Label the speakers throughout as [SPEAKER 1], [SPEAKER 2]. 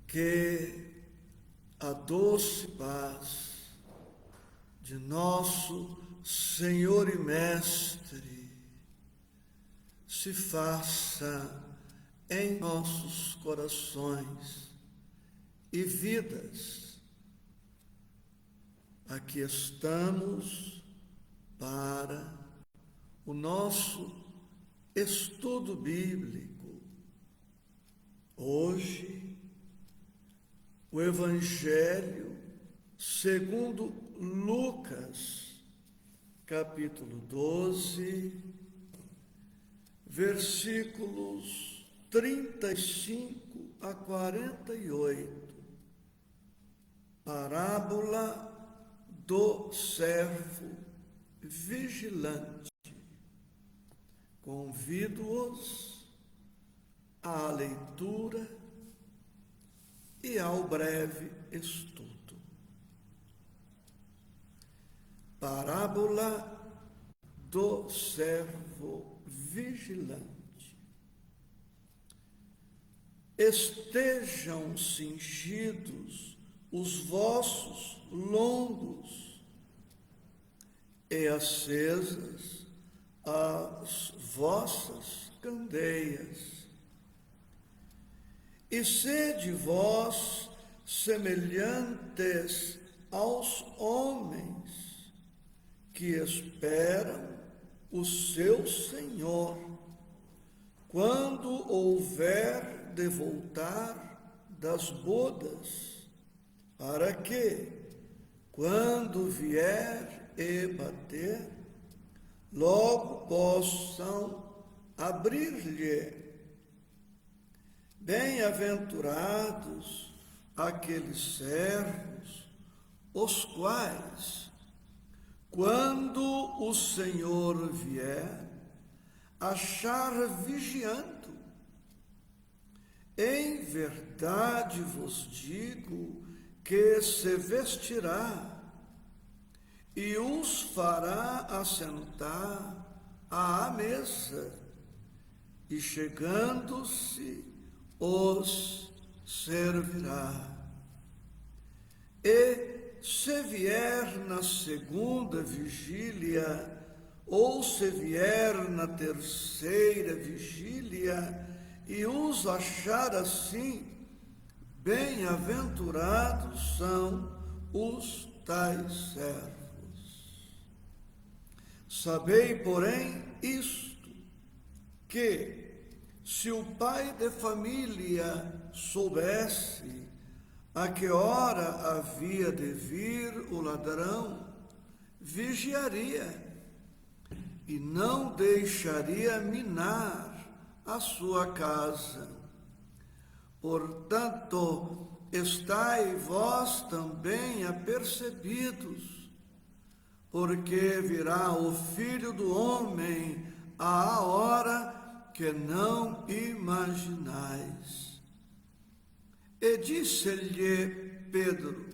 [SPEAKER 1] Que a doce paz de nosso Senhor e Mestre se faça em nossos corações e vidas. Aqui estamos para o nosso estudo bíblico. Hoje, o Evangelho segundo Lucas, capítulo 12, versículos 35 a 48. Parábola do servo vigilante. Convido-os à leitura e ao breve estudo. Parábola do servo vigilante. Estejam cingidos os vossos lombos e acesas as vossas candeias. E sede vós semelhantes aos homens que esperam o seu Senhor, quando houver de voltar das bodas, para que, quando vier e bater, logo possam abrir-lhe. Bem-aventurados aqueles servos, os quais, quando o Senhor vier, achar vigiando. Em verdade vos digo que se vestirá e os fará assentar à mesa, e chegando-se os servirá. E se vier na segunda vigília, ou se vier na terceira vigília, e os achar assim, bem-aventurados são os tais servos. Sabei, porém, isto, que se o pai de família soubesse a que hora havia de vir o ladrão, vigiaria e não deixaria minar a sua casa. Portanto, estai vós também apercebidos, porque virá o Filho do Homem à hora que não imaginais. E disse-lhe Pedro: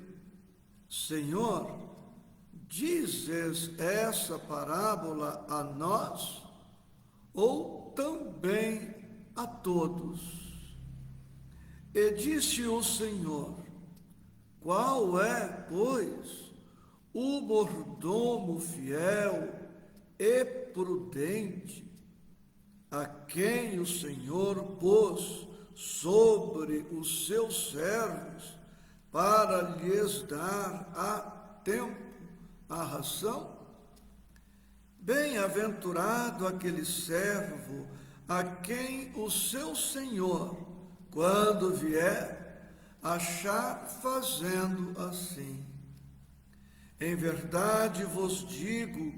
[SPEAKER 1] Senhor, dizes essa parábola a nós, ou também a todos? E disse o Senhor: qual é, pois, o mordomo fiel e prudente, a quem o Senhor pôs sobre os seus servos para lhes dar a tempo a ração? Bem-aventurado aquele servo a quem o seu Senhor, quando vier, achar fazendo assim. Em verdade vos digo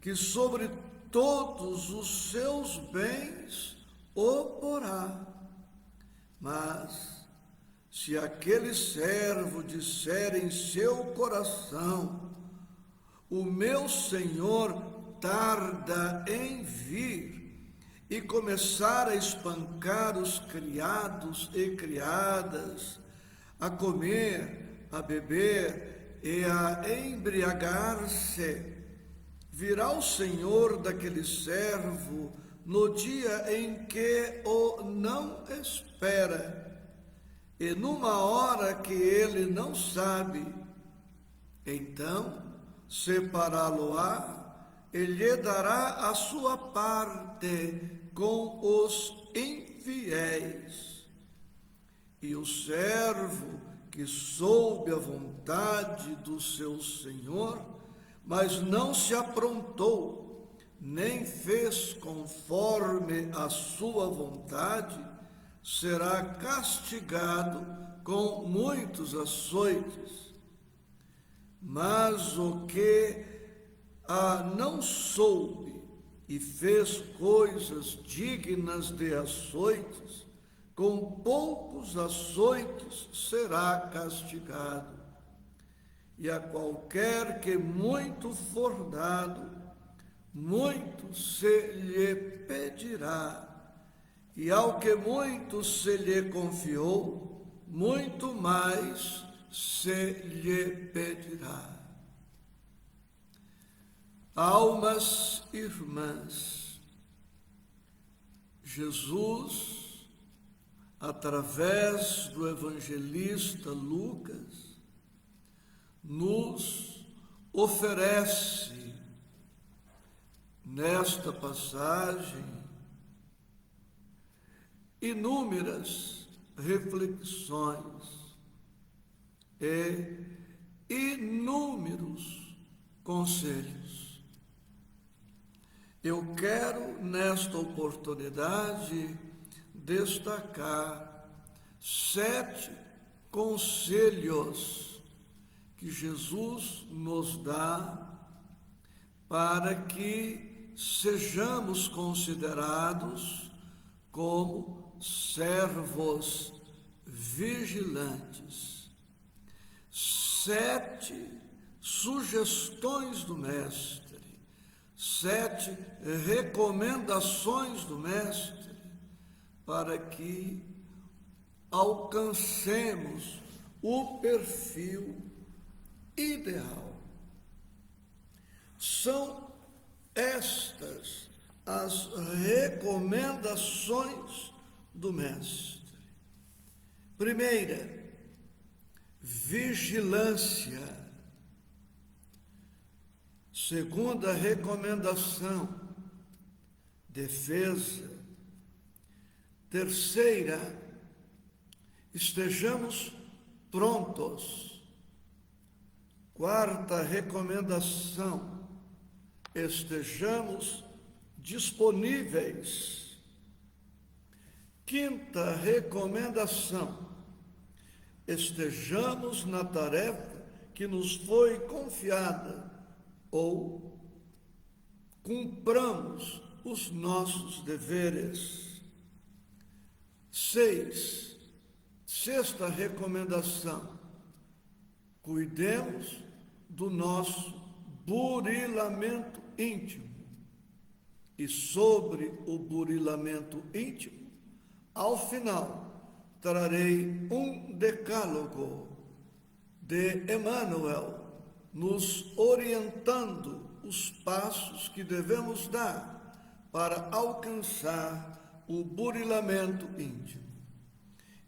[SPEAKER 1] que sobre todos os seus bens o porá. Mas, se aquele servo disser em seu coração: o meu Senhor tarda em vir, e começar a espancar os criados e criadas, a comer, a beber e a embriagar-se, virá o Senhor daquele servo no dia em que o não espera, e numa hora que ele não sabe, então separá-lo-á e lhe dará a sua parte com os infiéis. E o servo que soube a vontade do seu senhor, mas não se aprontou, nem fez conforme a sua vontade, será castigado com muitos açoites. Mas o que a não soube e fez coisas dignas de açoites, com poucos açoites será castigado. E a qualquer que muito for dado, muito se lhe pedirá, e ao que muito se lhe confiou, muito mais se lhe pedirá. Almas irmãs, Jesus, através do evangelista Lucas, nos oferece nesta passagem inúmeras reflexões e inúmeros conselhos. Eu quero, nesta oportunidade, destacar 7 conselhos que Jesus nos dá para que sejamos considerados como servos vigilantes. 7 sugestões do Mestre, 7 recomendações do Mestre para que alcancemos o perfil ideal. São estas as recomendações do Mestre. Primeira, vigilância. Segunda recomendação, defesa. Terceira, estejamos prontos. Quarta recomendação, estejamos disponíveis. Quinta recomendação, estejamos na tarefa que nos foi confiada ou cumpramos os nossos deveres. 6. Sexta recomendação, cuidemos do nosso burilamento íntimo. E sobre o burilamento íntimo, ao final, trarei um decálogo de Emmanuel, nos orientando os passos que devemos dar para alcançar o burilamento íntimo.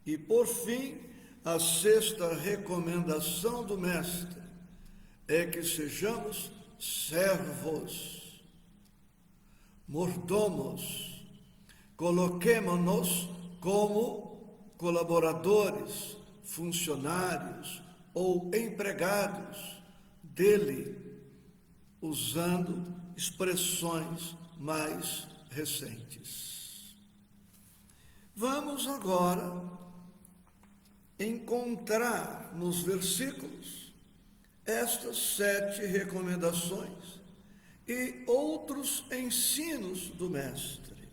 [SPEAKER 1] E, por fim, a sexta recomendação do Mestre é que sejamos servos, mordomos, coloquemo-nos como colaboradores, funcionários ou empregados dele, usando expressões mais recentes. Vamos agora encontrar nos versículos estas 7 recomendações e outros ensinos do Mestre.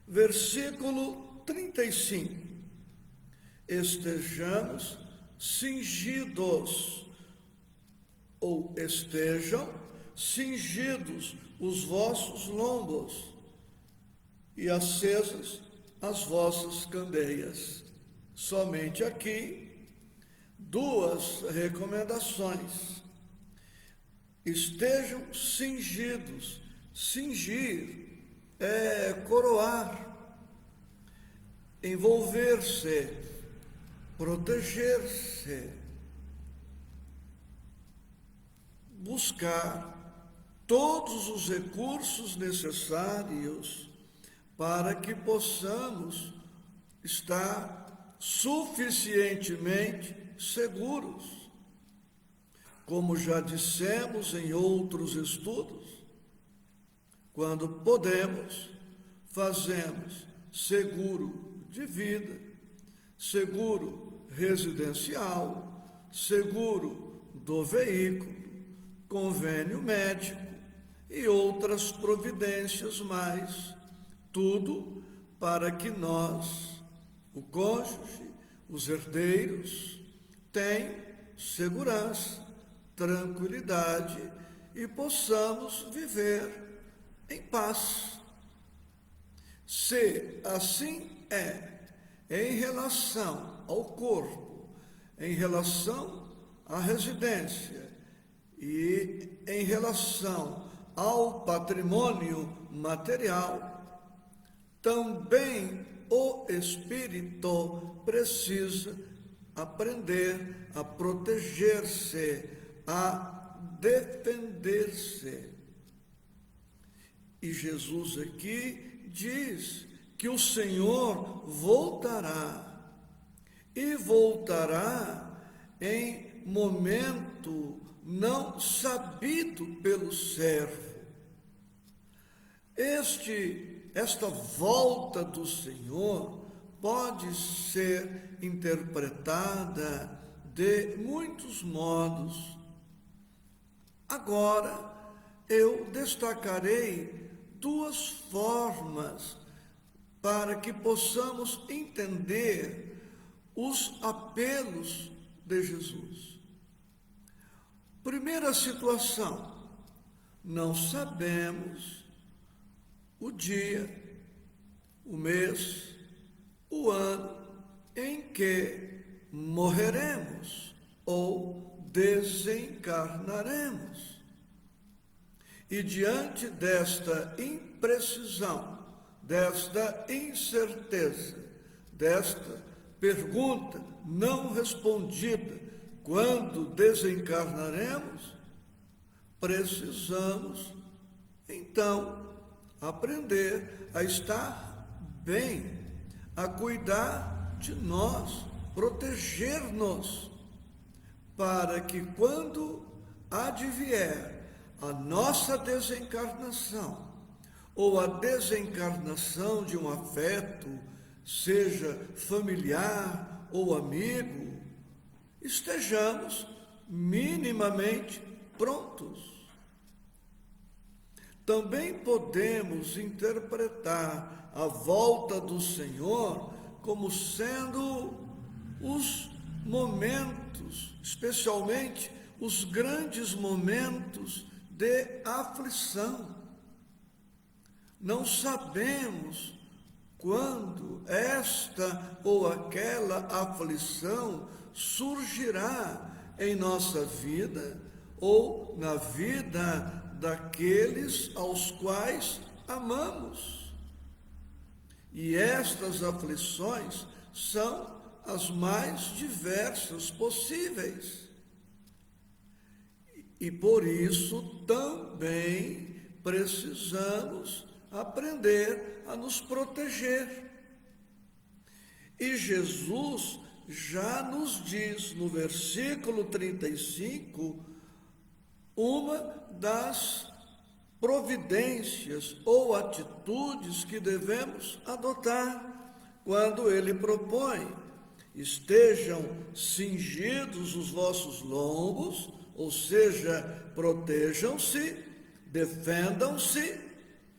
[SPEAKER 1] Versículo 35. Estejamos cingidos, ou estejam cingidos os vossos lombos e acesas as vossas candeias. Somente aqui 2 recomendações. Estejam cingidos. Cingir é coroar. envolver-se, proteger-se, buscar todos os recursos necessários para que possamos estar suficientemente seguros. Como já dissemos em outros estudos, quando podemos, fazemos seguro de vida, seguro residencial, seguro do veículo, convênio médico e outras providências mais, tudo para que nós, o cônjuge, os herdeiros, tenham segurança, tranquilidade e possamos viver em paz. Se assim em relação ao corpo, em relação à residência e em relação ao patrimônio material, também o espírito precisa aprender a proteger-se, a defender-se. E Jesus aqui diz que o Senhor voltará, e voltará em momento não sabido pelo servo. Esta volta do Senhor pode ser interpretada de muitos modos. Agora, eu destacarei duas formas para que possamos entender os apelos de Jesus. Primeira situação, não sabemos o dia, o mês, o ano em que morreremos ou desencarnaremos. E diante desta imprecisão, desta incerteza, desta pergunta não respondida, quando desencarnaremos, precisamos, então, aprender a estar bem, a cuidar de nós, proteger-nos, para que quando advier a nossa desencarnação, ou a desencarnação de um afeto, seja familiar ou amigo, estejamos minimamente prontos. Também podemos interpretar a volta do Senhor como sendo os momentos, especialmente os grandes momentos de aflição. Não sabemos quando esta ou aquela aflição surgirá em nossa vida ou na vida daqueles aos quais amamos. E estas aflições são as mais diversas possíveis. E por isso também precisamos aprender a nos proteger. E Jesus já nos diz no versículo 35 uma das providências ou atitudes que devemos adotar quando ele propõe: estejam cingidos os vossos lombos, ou seja, protejam-se, defendam-se,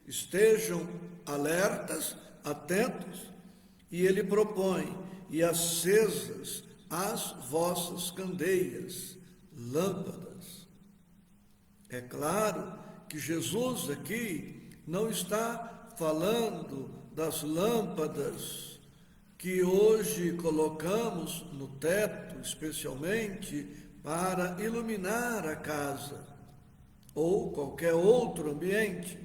[SPEAKER 1] estejam alertas, atentos. E ele propõe: e acesas as vossas candeias, lâmpadas. É claro que Jesus aqui não está falando das lâmpadas que hoje colocamos no teto, especialmente para iluminar a casa ou qualquer outro ambiente.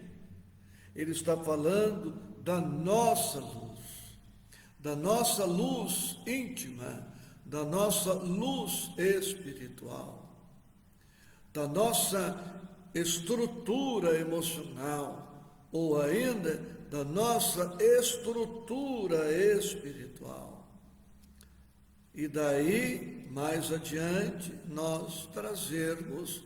[SPEAKER 1] Ele está falando da nossa luz, da nossa luz íntima, da nossa luz espiritual, da nossa estrutura emocional, ou ainda da nossa estrutura espiritual. E daí, mais adiante, nós trazermos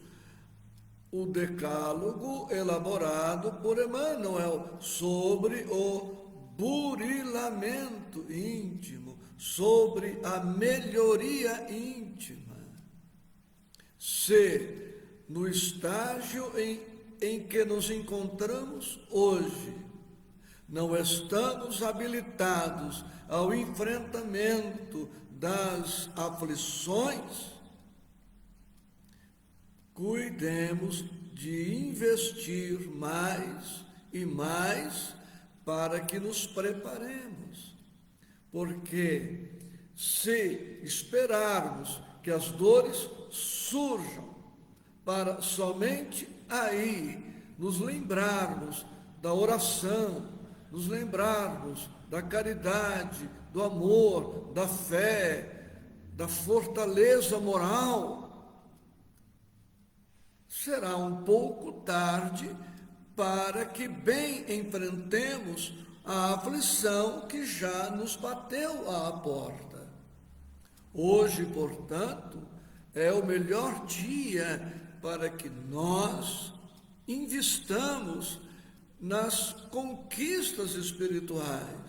[SPEAKER 1] o decálogo elaborado por Emmanuel sobre o burilamento íntimo, sobre a melhoria íntima. Se no estágio em que nos encontramos hoje não estamos habilitados ao enfrentamento das aflições, cuidemos de investir mais e mais para que nos preparemos. Porque se esperarmos que as dores surjam para somente aí nos lembrarmos da oração, nos lembrarmos da caridade, do amor, da fé, da fortaleza moral, será um pouco tarde para que bem enfrentemos a aflição que já nos bateu à porta. Hoje, portanto, é o melhor dia para que nós investamos nas conquistas espirituais,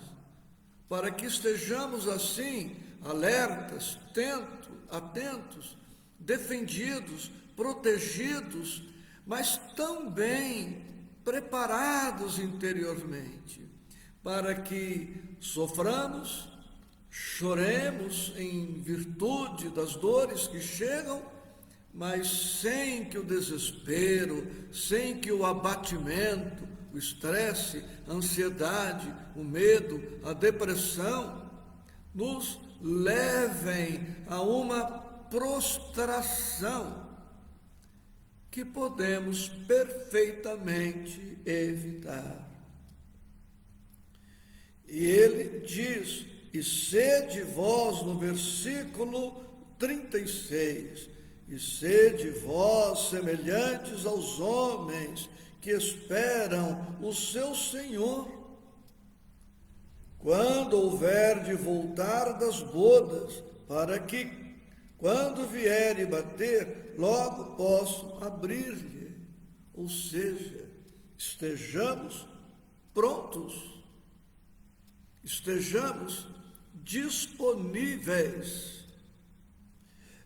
[SPEAKER 1] para que estejamos assim alertas, atentos, defendidos, protegidos, mas também preparados interiormente, para que soframos, choremos em virtude das dores que chegam, mas sem que o desespero, sem que o abatimento, o estresse, a ansiedade, o medo, a depressão nos levem a uma prostração que podemos perfeitamente evitar. E ele diz, e sede vós, no versículo 36, e sede vós semelhantes aos homens que esperam o seu Senhor, quando houver de voltar das bodas, para que, quando vier e bater, logo posso abrir-lhe. Ou seja, estejamos prontos, estejamos disponíveis,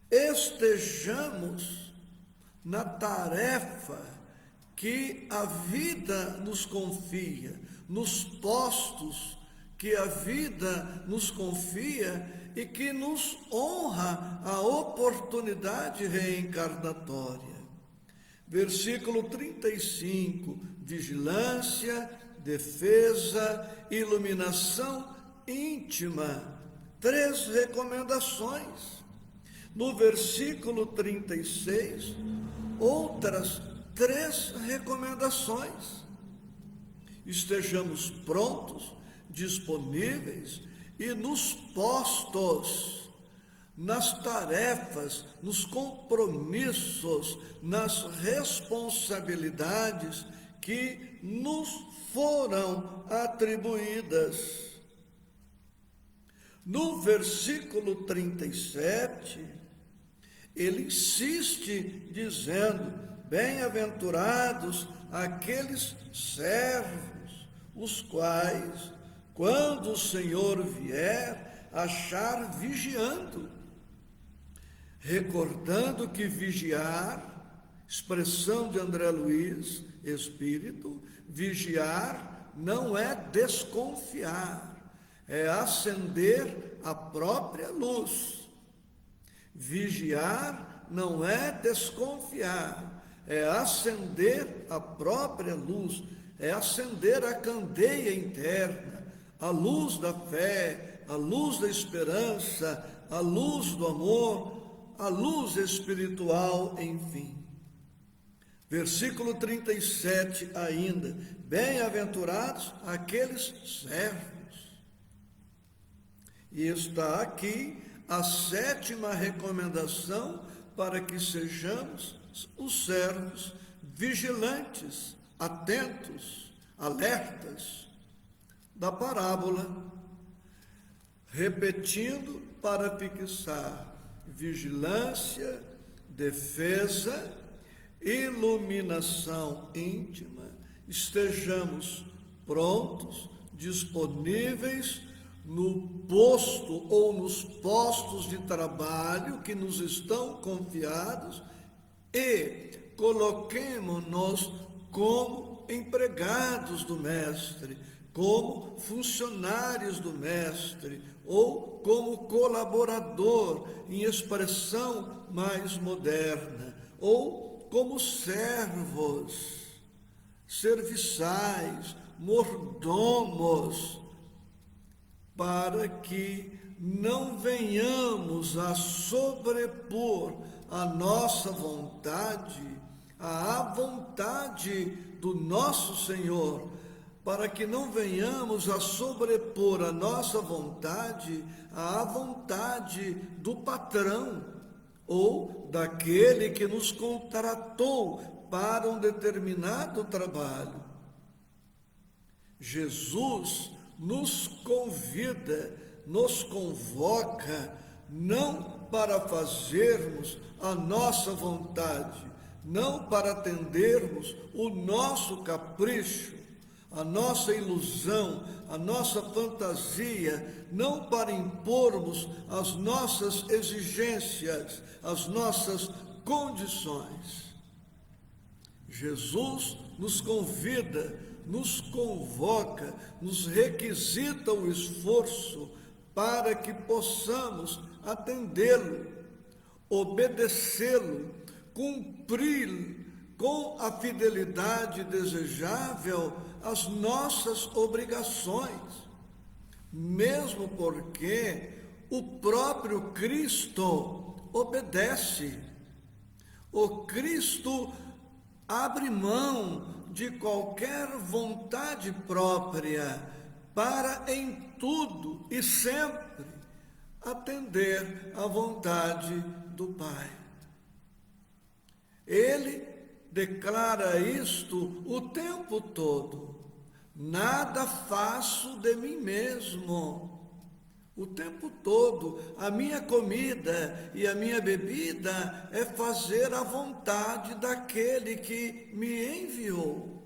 [SPEAKER 1] estejamos na tarefa que a vida nos confia, nos postos que a vida nos confia e que nos honra a oportunidade reencarnatória. Versículo 35, vigilância, defesa, iluminação íntima, 3 recomendações. No versículo 36, outras 3 recomendações. Estejamos prontos, disponíveis e nos postos, nas tarefas, nos compromissos, nas responsabilidades que nos foram atribuídas. No versículo 37, ele insiste dizendo, bem-aventurados aqueles servos, os quais, quando o Senhor vier, achar vigiando. Recordando que vigiar, expressão de André Luiz, espírito, vigiar não é desconfiar, é acender a própria luz. Vigiar não é desconfiar, é acender a própria luz, é acender a candeia interna, a luz da fé, a luz da esperança, a luz do amor, a luz espiritual, enfim. Versículo 37 ainda, bem-aventurados aqueles servos. E está aqui a 7ª recomendação para que sejamos os servos vigilantes, atentos, alertas da parábola, repetindo para fixar vigilância, defesa, iluminação íntima, estejamos prontos, disponíveis no posto ou nos postos de trabalho que nos estão confiados e coloquemo-nos como empregados do Mestre, como funcionários do Mestre ou como colaborador em expressão mais moderna, ou como servos, serviçais, mordomos, para que não venhamos a sobrepor a nossa vontade à vontade do nosso Senhor, para que não venhamos a sobrepor a nossa vontade à vontade do patrão ou daquele que nos contratou para um determinado trabalho. Jesus nos convida, nos convoca, não para fazermos a nossa vontade, não para atendermos o nosso capricho, a nossa ilusão, a nossa fantasia, não para impormos as nossas exigências, as nossas condições. Jesus nos convida, nos convoca, nos requisita o esforço para que possamos atendê-lo, obedecê-lo, cumprir com a fidelidade desejável as nossas obrigações, mesmo porque o próprio Cristo obedece. O Cristo abre mão de qualquer vontade própria para em tudo e sempre atender à vontade do Pai. Ele declara isto o tempo todo: nada faço de mim mesmo. O tempo todo, a minha comida e a minha bebida é fazer a vontade daquele que me enviou.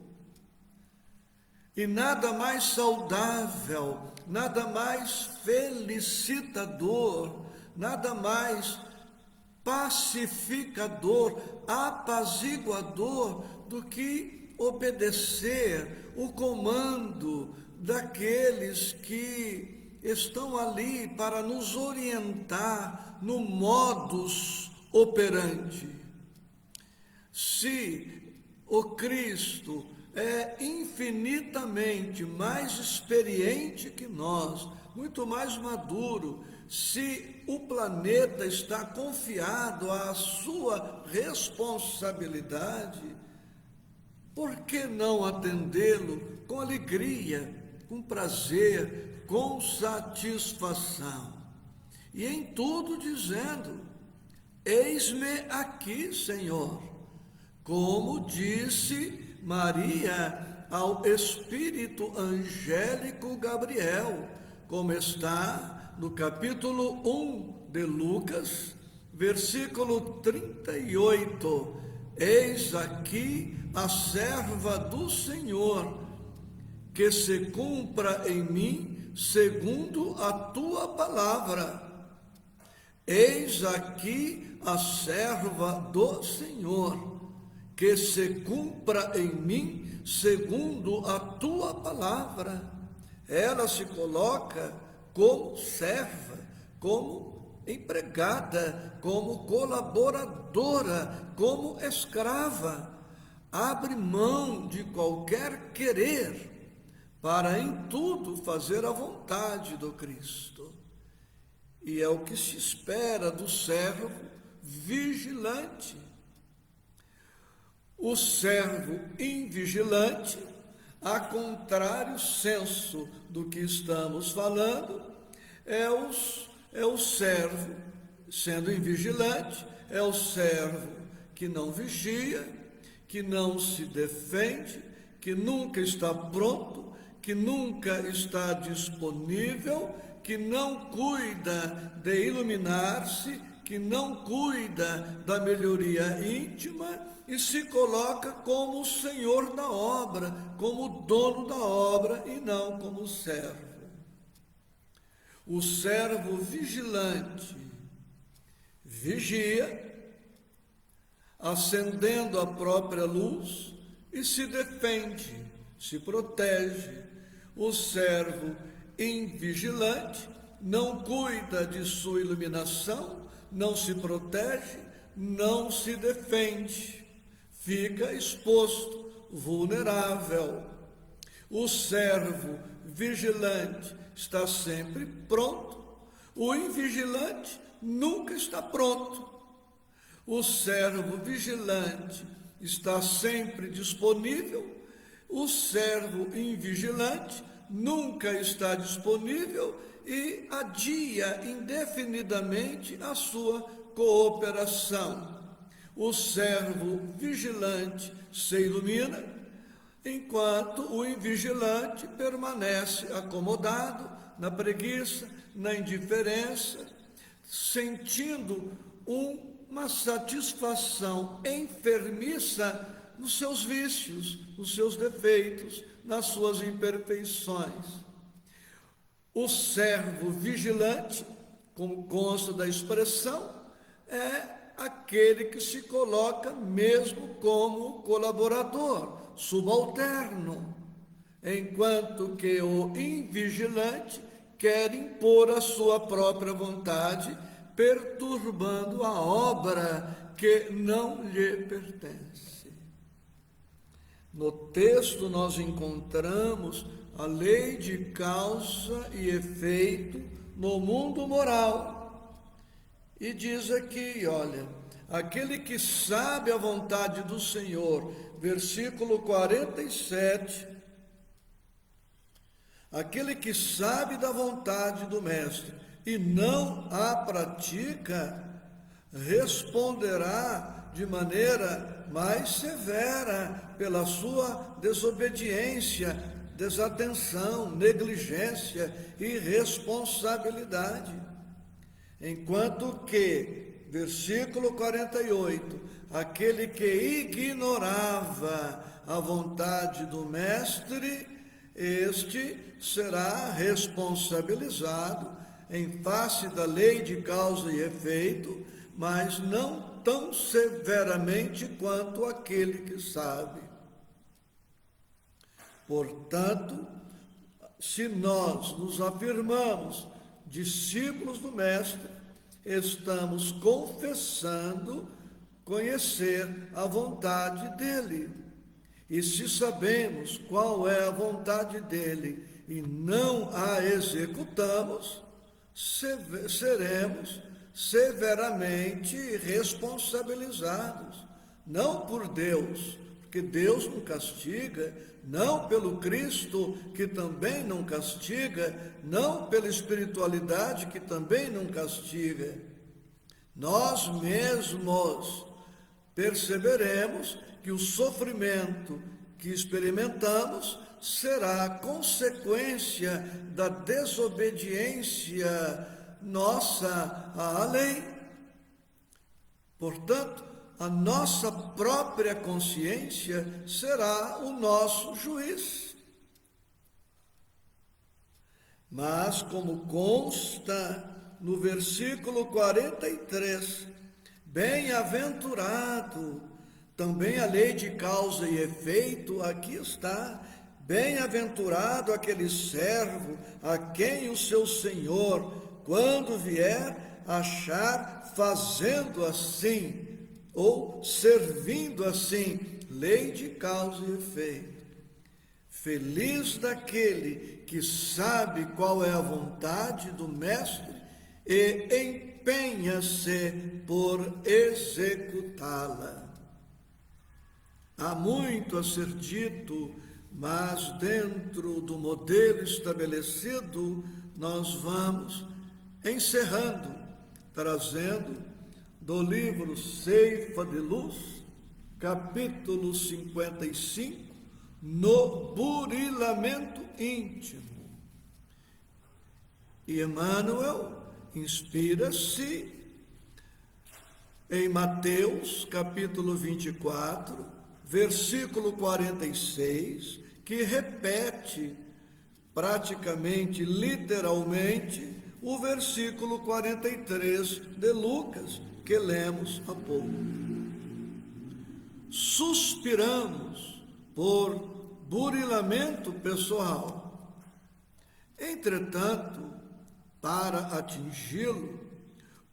[SPEAKER 1] E nada mais saudável, nada mais felicitador, nada mais pacificador, apaziguador do que obedecer o comando daqueles que estão ali para nos orientar no modus operandi. Se o Cristo é infinitamente mais experiente que nós, muito mais maduro, se o planeta está confiado à sua responsabilidade, por que não atendê-lo com alegria, com prazer, com satisfação? E em tudo dizendo: eis-me aqui, Senhor, como disse Maria ao Espírito angélico Gabriel, como está no capítulo 1 de Lucas, versículo 38, eis aqui a serva do Senhor, que se cumpra em mim segundo a tua palavra. Eis aqui a serva do Senhor, que se cumpra em mim segundo a tua palavra. Ela se coloca como serva, como empregada, como colaboradora, como escrava. Abre mão de qualquer querer para em tudo fazer a vontade do Cristo. E é o que se espera do servo vigilante. O servo invigilante, a contrário senso do que estamos falando, é o servo, sendo invigilante, é o servo que não vigia, que não se defende, que nunca está pronto, que nunca está disponível, que não cuida de iluminar-se, que não cuida da melhoria íntima e se coloca como o senhor da obra, como o dono da obra e não como servo. O servo vigilante vigia, acendendo a própria luz e se defende, se protege. O servo invigilante não cuida de sua iluminação, não se protege, não se defende, fica exposto, vulnerável. O servo vigilante está sempre pronto, o invigilante nunca está pronto. O servo vigilante está sempre disponível, o servo invigilante nunca está disponível e adia indefinidamente a sua cooperação. O servo vigilante se ilumina, enquanto o invigilante permanece acomodado na preguiça, na indiferença, sentindo uma satisfação enfermiça nos seus vícios, nos seus defeitos, nas suas imperfeições. O servo vigilante, como consta da expressão, é aquele que se coloca mesmo como colaborador, subalterno, enquanto que o invigilante quer impor a sua própria vontade, perturbando a obra que não lhe pertence. No texto nós encontramos a lei de causa e efeito no mundo moral. E diz aqui, olha, aquele que sabe a vontade do Senhor, versículo 47, aquele que sabe da vontade do Mestre e não a pratica, responderá de maneira mais severa pela sua desobediência, desatenção, negligência e irresponsabilidade. Enquanto que, versículo 48, aquele que ignorava a vontade do Mestre, este será responsabilizado em face da lei de causa e efeito, mas não tão severamente quanto aquele que sabe. Portanto, se nós nos afirmamos discípulos do Mestre, estamos confessando conhecer a vontade dele. E se sabemos qual é a vontade dele e não a executamos, seremos severamente responsabilizados, não por Deus, porque Deus não castiga, não pelo Cristo, que também não castiga, não pela espiritualidade, que também não castiga. Nós mesmos perceberemos que o sofrimento que experimentamos será consequência da desobediência nossa à lei. Portanto, a nossa própria consciência será o nosso juiz. Mas, como consta no versículo 43, bem-aventurado, também a lei de causa e efeito, aqui está, bem-aventurado aquele servo a quem o seu Senhor, quando vier, achar fazendo assim, ou servindo assim, lei de causa e efeito. Feliz daquele que sabe qual é a vontade do Mestre e empenha-se por executá-la. Há muito a ser dito, mas dentro do modelo estabelecido nós vamos encerrando, trazendo do livro Ceifa de Luz, capítulo 55, no burilamento íntimo. E Emmanuel inspira-se em Mateus, capítulo 24, versículo 46, que repete praticamente, literalmente, o versículo 43 de Lucas, que lemos há pouco. Suspiramos por burilamento pessoal. Entretanto, para atingi-lo,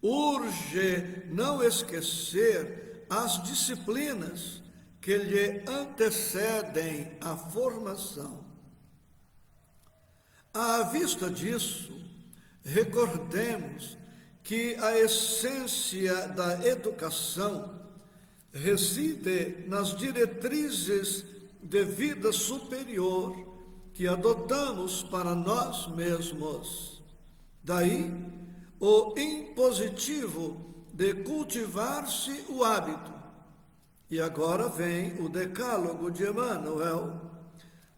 [SPEAKER 1] urge não esquecer as disciplinas que lhe antecedem a formação. À vista disso, recordemos que a essência da educação reside nas diretrizes de vida superior que adotamos para nós mesmos. Daí, o impositivo de cultivar-se o hábito. E agora vem o decálogo de Emmanuel.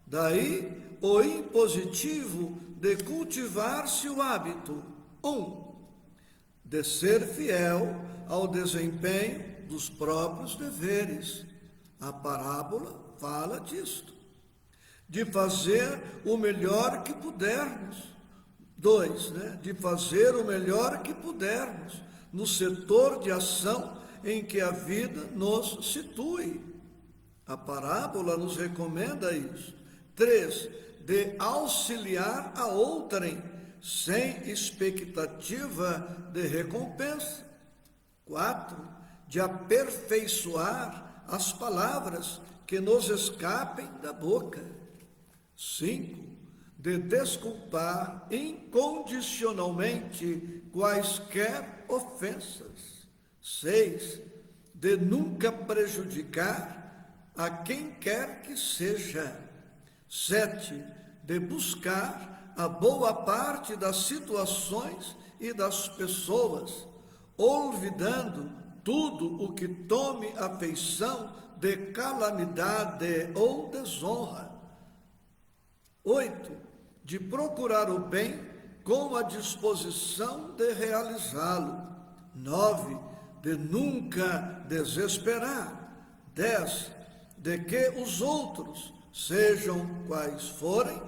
[SPEAKER 1] Daí, o impositivo de cultivar-se o hábito. 1. De ser fiel ao desempenho dos próprios deveres. A parábola fala disto. De fazer o melhor que pudermos. 2, de fazer o melhor que pudermos no setor de ação em que a vida nos situe. A parábola nos recomenda isso. 3, de auxiliar a outrem, sem expectativa de recompensa. 4, de aperfeiçoar as palavras que nos escapem da boca. 5, de desculpar incondicionalmente quaisquer ofensas. 6, de nunca prejudicar a quem quer que seja. 7, de buscar a boa parte das situações e das pessoas, olvidando tudo o que tome a feição de calamidade ou desonra. 8, de procurar o bem com a disposição de realizá-lo. 9, de nunca desesperar. 10, de que os outros, sejam quais forem,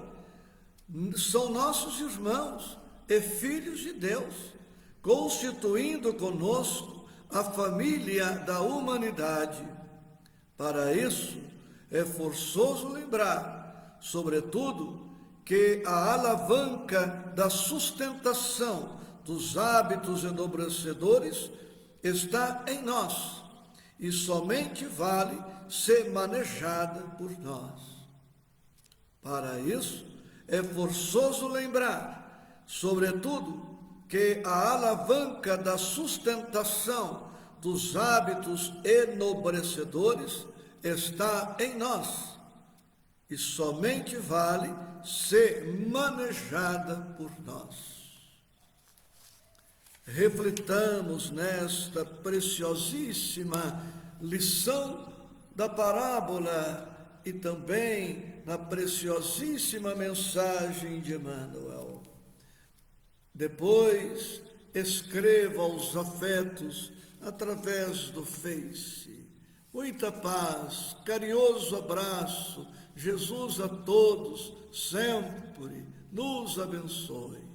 [SPEAKER 1] são nossos irmãos e filhos de Deus, constituindo conosco a família da humanidade. Para isso, é forçoso lembrar, sobretudo, que a alavanca da sustentação dos hábitos enobrecedores está em nós e somente vale ser manejada por nós. Para isso, é forçoso lembrar, sobretudo, que a alavanca da sustentação dos hábitos enobrecedores está em nós e somente vale ser manejada por nós. Reflitamos nesta preciosíssima lição da parábola e também na preciosíssima mensagem de Emmanuel. Depois, escreva os afetos através do Face. Muita paz, carinhoso abraço, Jesus a todos, sempre nos abençoe.